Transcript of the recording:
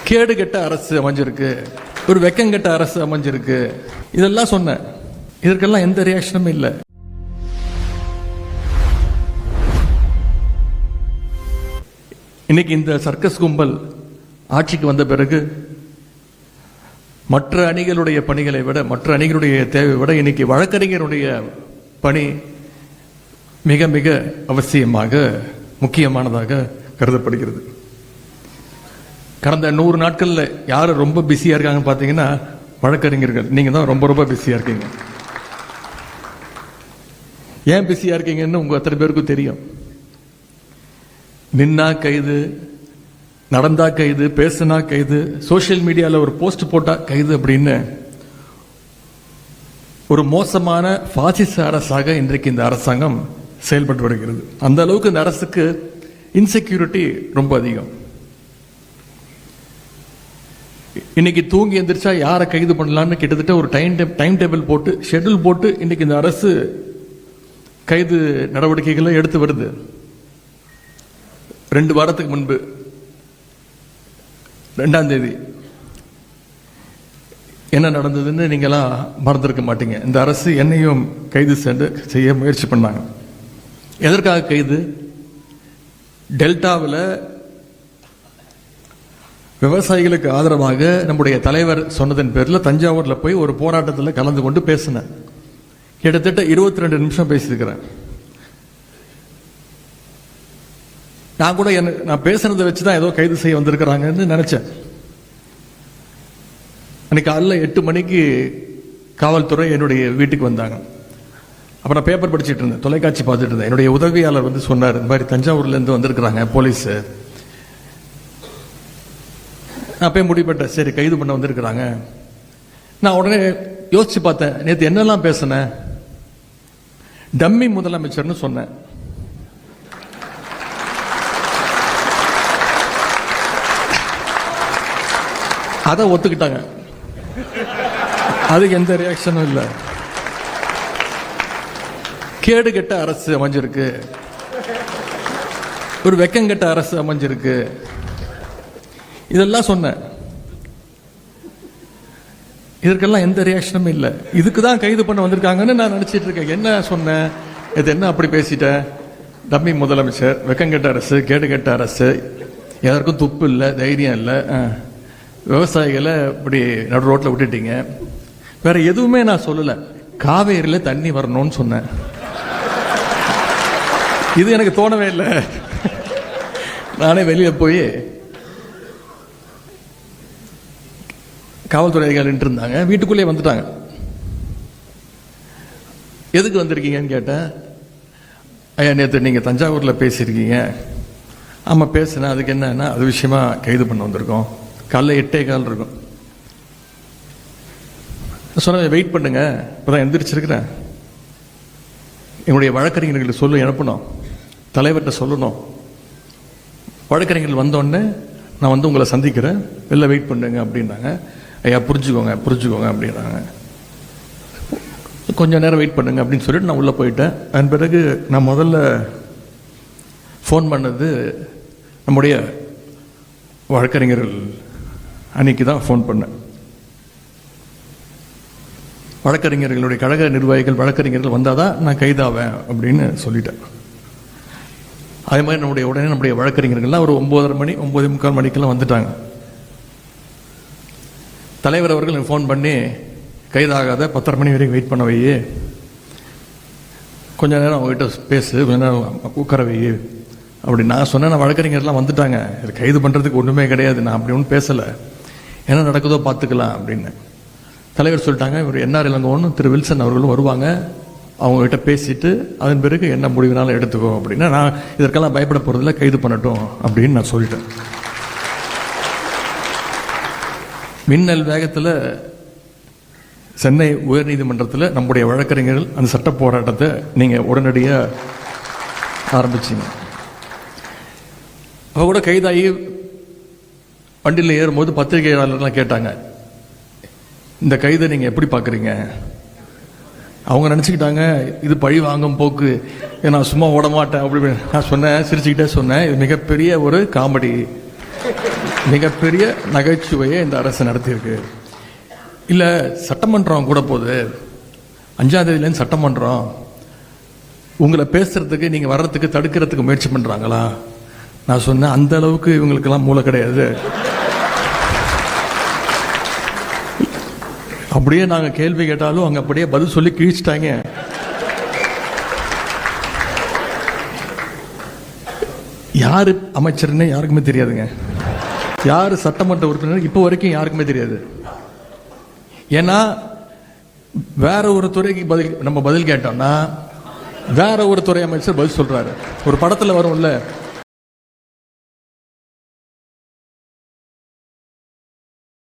கேடு கெட்ட அரசு அமைஞ்சிருக்கு, ஒரு வெக்கங்கெட்ட அரசு அமைஞ்சிருக்கு, இதெல்லாம் சொன்னேன். இதற்கெல்லாம் எந்த ரியாக்ஷனும் இல்லை. இன்னைக்கு இந்த சர்க்கஸ் கும்பல் ஆட்சிக்கு வந்த பிறகு மற்ற அணிகளுடைய பணிகளை விட, மற்ற அணிகளுடைய தேவை விட இன்னைக்கு வழக்கறிஞருடைய பணி மிக மிக அவசியமாக முக்கியமானதாக கருதப்படுகிறது. கடந்த 100 நாட்கள்ல யாரு ரொம்ப பிஸியா இருக்காங்கன்னு பாத்தீங்கன்னா வழக்கறிஞர்கள். நீங்க தான் ரொம்ப ரொம்ப பிஸியா இருக்கீங்க. ஏன் பிஸியா இருக்கீங்கன்னு உங்க அத்தனை பேருக்கும் தெரியும். நின்னா கைது, நடந்தா கைது, பேசுனா கைது, சோசியல் மீடியால ஒரு போஸ்ட் போட்டா கைது அப்படின்னு ஒரு மோசமான பாசிச அரசாக இன்றைக்கு இந்த அரசாங்கம் செயல்பட்டு வருகிறது. அந்த அளவுக்கு இந்த அரசுக்கு இன்செக்யூரிட்டி ரொம்ப அதிகம். இன்னைக்கு தூங்கி எந்திரிச்சா யாரை கைது பண்ணலான்னு கிட்டத்தட்ட ஒரு டைம் டேபிள் போட்டு, ஷெட்யூல் போட்டு இன்னைக்கு இந்த அரசு கைது நடவடிக்கைகளை எடுத்து வருது. 2 வாரத்துக்கு முன்பு 2ஆம் தேதி என்ன நடந்ததுன்னு நீங்களாம் மறந்திருக்க மாட்டீங்க. இந்த அரசு என்னையும் கைது செய்ய முயற்சி பண்ணாங்க. எதற்காக கைது? டெல்டாவில் விவசாயிகளுக்கு ஆதரவாக நம்முடைய தலைவர் சொன்னதன் பேரில் தஞ்சாவூர்ல போய் ஒரு போராட்டத்தில் கலந்து கொண்டு பேசினேன். கிட்டத்தட்ட 22 நிமிஷம் பேசியிருக்கிறேன். நான் கூட நான் பேசுறதை வச்சுதான் ஏதோ கைது செய்ய வந்திருக்கிறாங்கன்னு நினைச்சேன். அன்னைக்கு காலையில் 8 மணிக்கு காவல்துறை என்னுடைய வீட்டுக்கு வந்தாங்க. அப்புறம் நான் பேப்பர் படிச்சுட்டு இருந்தேன், தொலைக்காட்சி பார்த்துட்டு இருந்தேன். என்னுடைய உதவியாளர் வந்து சொன்னார், இந்த மாதிரி தஞ்சாவூர்ல இருந்து வந்திருக்கிறாங்க போலீஸ். நான் போய் முடிப்பட்டேன், சரி கைது பண்ண வந்திருக்கிறாங்க. நான் உடனே யோசிச்சு பார்த்தேன், நேற்று என்னெல்லாம் பேசினேன். டம்மி முதலமைச்சர்னு சொன்னேன். அதை ஒத்துக்கிட்டாங்க. அதுக்கு எந்த ரியாக்ஷனும் இல்லை. கேடு கெட்ட அரசு அமைஞ்சிருக்கு, ஒரு வெக்கங்கெட்ட அரசு அமைஞ்சிருக்கு, இதெல்லாம் சொன்னேன். இதற்கெல்லாம் எந்த ரியாக்ஷனும் இல்லை. இதுக்கு தான் கைது பண்ண வந்திருக்காங்கன்னு நான் நினைச்சிட்டு இருக்கேன். என்ன சொன்னேன்? இது என்ன அப்படி பேசிட்டேன்? டம்மி முதலமைச்சர், வெக்கங்கெட்ட அரசு, கேடு கெட்ட அரசு, எதற்கும் துப்பு இல்லை, தைரியம் இல்லை, விவசாயிகளை இப்படி நடு ரோட்டில் விட்டுட்டீங்க. வேற எதுவுமே நான் சொல்லல. காவேரியில் தண்ணி வரணும்னு சொன்னேன். இது எனக்கு தோணவே இல்லை. நானே வெளியில போய் காவல்துறை அதிகாரி நின்று இருந்தாங்க, வீட்டுக்குள்ளே வந்துட்டாங்க. எதுக்கு வந்திருக்கீங்கன்னு கேட்டேன். ஐயா நேற்று நீங்க தஞ்சாவூர்ல பேசியிருக்கீங்க. ஆமா பேசுனேன். அதுக்கு என்னன்னா அது விஷயமா கைது பண்ண வந்திருக்கோம். காலைல 8:15 இருக்கும். சொன்ன வெயிட் பண்ணுங்க, இப்பதான் எந்திரிச்சிருக்கிறேன். என்னுடைய வழக்கறிஞர்களுக்கு சொல்லு அனுப்பணும், தலைவர்கிட்ட சொல்லணும். வழக்கறிஞர்கள் வந்தோடனே நான் வந்து உங்களை சந்திக்கிறேன், வெளில வெயிட் பண்ணுங்க அப்படின்னாங்க. ஐயா புரிஞ்சுக்கோங்க புரிஞ்சுக்கோங்க அப்படின்னாங்க. கொஞ்சம் நேரம் வெயிட் பண்ணுங்க அப்படின்னு சொல்லிட்டு நான் உள்ள போயிட்டேன். அதன் பிறகு நான் முதல்ல ஃபோன் பண்ணது நம்முடைய வழக்கறிஞர்கள் அன்னைக்கு தான் ஃபோன் பண்ணேன். வழக்கறிஞர்களுடைய கழக நிர்வாகிகள் வழக்கறிஞர்கள் வந்தாதான் நான் கைதாவேன் அப்படின்னு சொல்லிட்டேன். அதே மாதிரி உடனே நம்முடைய வழக்கறிஞர்கள்லாம் ஒரு 9:30 மணி 9:45 மணிக்கெல்லாம் வந்துட்டாங்க. தலைவர் அவர்கள் ஃபோன் பண்ணி கைதாகாத 10:30 மணி வரைக்கும் வெயிட் பண்ண வையே, கொஞ்ச நேரம் அவங்ககிட்ட பேசு, கொஞ்ச நேரம் உட்கார வையே அப்படி நான் சொன்னேன். நான் வழக்கறிஞர்லாம் வந்துட்டாங்க, கைது பண்றதுக்கு ஒண்ணுமே கிடையாது, நான் அப்படி ஒன்றும் பேசல, என்ன நடக்குதோ பார்த்துக்கலாம் அப்படின்னு. தலைவர் சொல்லிட்டாங்க, இவர் என்ஆர் இளங்கோவனும் திரு வில்சன் அவர்களும் வருவாங்க, அவங்ககிட்ட பேசிட்டு அதன் பிறகு என்ன முடிவுனாலும் எடுத்துக்கோ அப்படின்னா, நான் இதற்கெல்லாம் பயப்பட போறதில்ல, கைது பண்ணட்டும் அப்படின்னு நான் சொல்லிட்டேன். மின்னல் வேகத்தில் சென்னை உயர்நீதிமன்றத்தில் நம்முடைய வழக்கறிஞர்கள் அந்த சட்ட போராட்டத்தை நீங்க உடனடியாக ஆரம்பிச்சீங்க. அவ கூட கைதாகி வண்டியில் ஏறும்போது பத்திரிகையாளர்லாம் கேட்டாங்க, இந்த கைதை நீங்க எப்படி பாக்குறீங்க? அவங்க நினைச்சுக்கிட்டாங்க இது பழி வாங்கும் போக்கு, நான் சும்மா ஓட மாட்டேன் அப்படி. நான் சொன்னேன், சிரிச்சுக்கிட்டே சொன்னேன், இது மிகப்பெரிய ஒரு காமெடி, மிகப்பெரிய நகைச்சுவையை இந்த அரசு நடத்தியிருக்கு. இல்லை சட்டமன்றம் கூட போகுது, 5ஆம் தேதியிலேருந்து சட்டமன்றம், உங்களை பேசுறதுக்கு நீங்கள் வர்றதுக்கு தடுக்கிறதுக்கு முயற்சி பண்ணுறாங்களா? நான் சொன்னேன், அந்த அளவுக்கு இவங்களுக்கெல்லாம் மூளை கிடையாது. அப்படியே நாங்கள் கேள்வி கேட்டாலும் அவங்க அப்படியே பதில் சொல்லி கிழிச்சிட்டாங்க. யாரு அமைச்சர்னு யாருக்குமே தெரியாதுங்க. யாரு சட்டமன்ற உறுப்பினர் இப்போ வரைக்கும் யாருக்குமே தெரியாது. ஏன்னா வேற ஒரு துறைக்கு நம்ம பதில் கேட்டோம்னா வேற ஒரு துறை அமைச்சர் பதில் சொல்றாரு. ஒரு படத்துல வரும்ல,